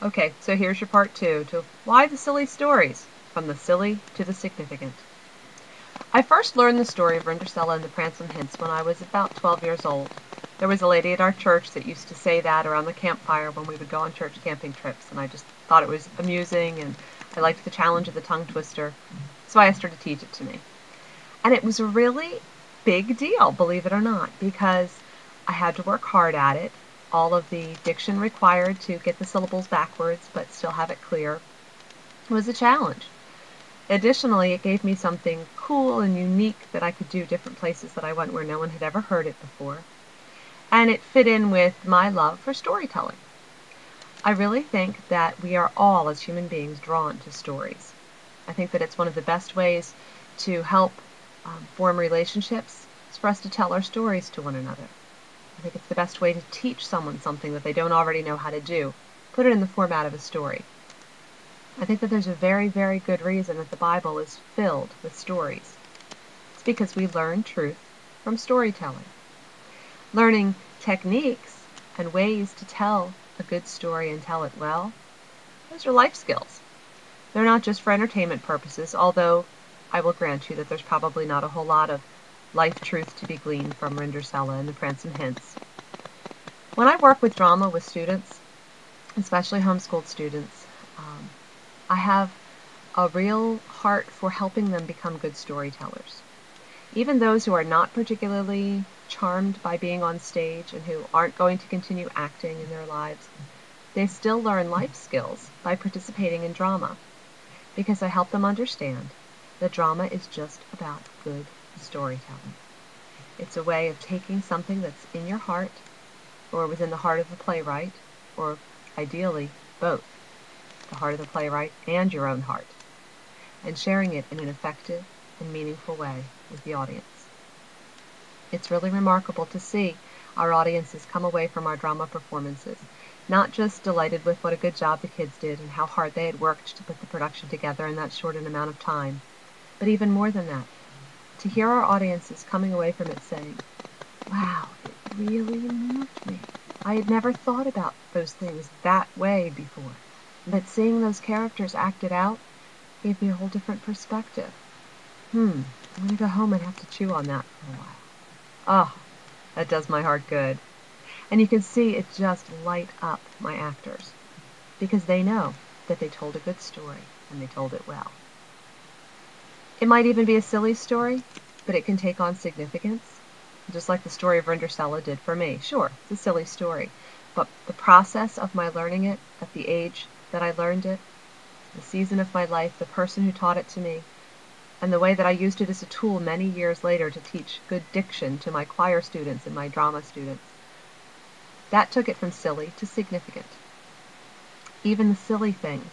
Okay, so here's your part 2 to why the silly stories, from the silly to the significant. I first learned the story of Rindercella and the Pransome Hints when I was about 12 years old. There was a lady at our church that used to say that around the campfire when we would go on church camping trips, and I just thought it was amusing, and I liked the challenge of the tongue twister, so I asked her to teach it to me. And it was a really big deal, believe it or not, because I had to work hard at it. All of the diction required to get the syllables backwards but still have it clear was a challenge. Additionally, it gave me something cool and unique that I could do different places that I went where no one had ever heard it before. And it fit in with my love for storytelling. I really think that we are all, as human beings, drawn to stories. I think that it's one of the best ways to help form relationships is for us to tell our stories to one another. I think it's the best way to teach someone something that they don't already know how to do. Put it in the format of a story. I think that there's a very, very good reason that the Bible is filled with stories. It's because we learn truth from storytelling. Learning techniques and ways to tell a good story and tell it well, those are life skills. They're not just for entertainment purposes, although I will grant you that there's probably not a whole lot of life truth to be gleaned from Rindercella and the Pransome Hints. When I work with drama with students, especially homeschooled students, I have a real heart for helping them become good storytellers. Even those who are not particularly charmed by being on stage and who aren't going to continue acting in their lives, they still learn life skills by participating in drama, because I help them understand that drama is just about good storytelling. It's a way of taking something that's in your heart, or within the heart of the playwright, or ideally both, the heart of the playwright and your own heart, and sharing it in an effective and meaningful way with the audience. It's really remarkable to see our audiences come away from our drama performances, not just delighted with what a good job the kids did and how hard they had worked to put the production together in that short an amount of time, but even more than that, to hear our audiences coming away from it saying, wow, it really moved me. I had never thought about those things that way before, but seeing those characters acted out gave me a whole different perspective. I'm going to go home and have to chew on that for a while. Oh, that does my heart good. And you can see it just light up my actors, because they know that they told a good story and they told it well. It might even be a silly story, but it can take on significance, just like the story of Rindercella did for me. Sure, it's a silly story, but the process of my learning it at the age that I learned it, the season of my life, the person who taught it to me, and the way that I used it as a tool many years later to teach good diction to my choir students and my drama students, that took it from silly to significant. Even the silly things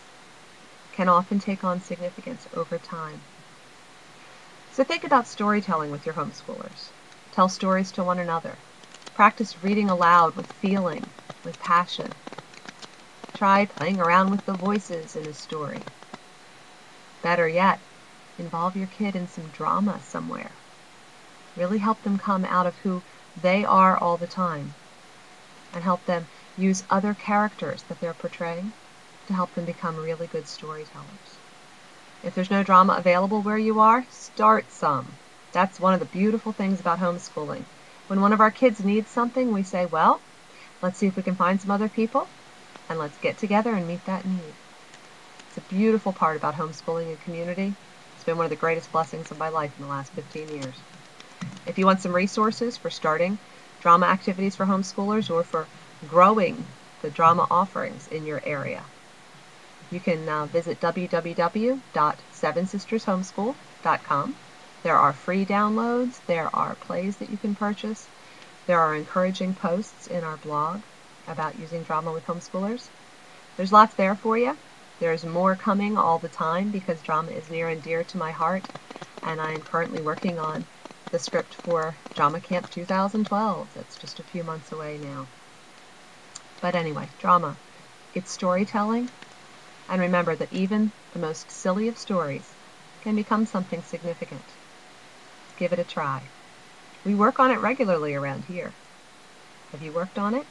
can often take on significance over time. So think about storytelling with your homeschoolers. Tell stories to one another. Practice reading aloud with feeling, with passion. Try playing around with the voices in a story. Better yet, involve your kid in some drama somewhere. Really help them come out of who they are all the time, and help them use other characters that they're portraying to help them become really good storytellers. If there's no drama available where you are, start some. That's one of the beautiful things about homeschooling. When one of our kids needs something, we say, well, let's see if we can find some other people, and let's get together and meet that need. It's a beautiful part about homeschooling and community. It's been one of the greatest blessings of my life in the last 15 years. If you want some resources for starting drama activities for homeschoolers or for growing the drama offerings in your area, you can visit www.sevensistershomeschool.com. There are free downloads, there are plays that you can purchase, there are encouraging posts in our blog about using drama with homeschoolers. There's lots there for you. There's more coming all the time because drama is near and dear to my heart, and I am currently working on the script for Drama Camp 2012. That's just a few months away now. But anyway, drama. It's storytelling. And remember that even the most silly of stories can become something significant. Give it a try. We work on it regularly around here. Have you worked on it?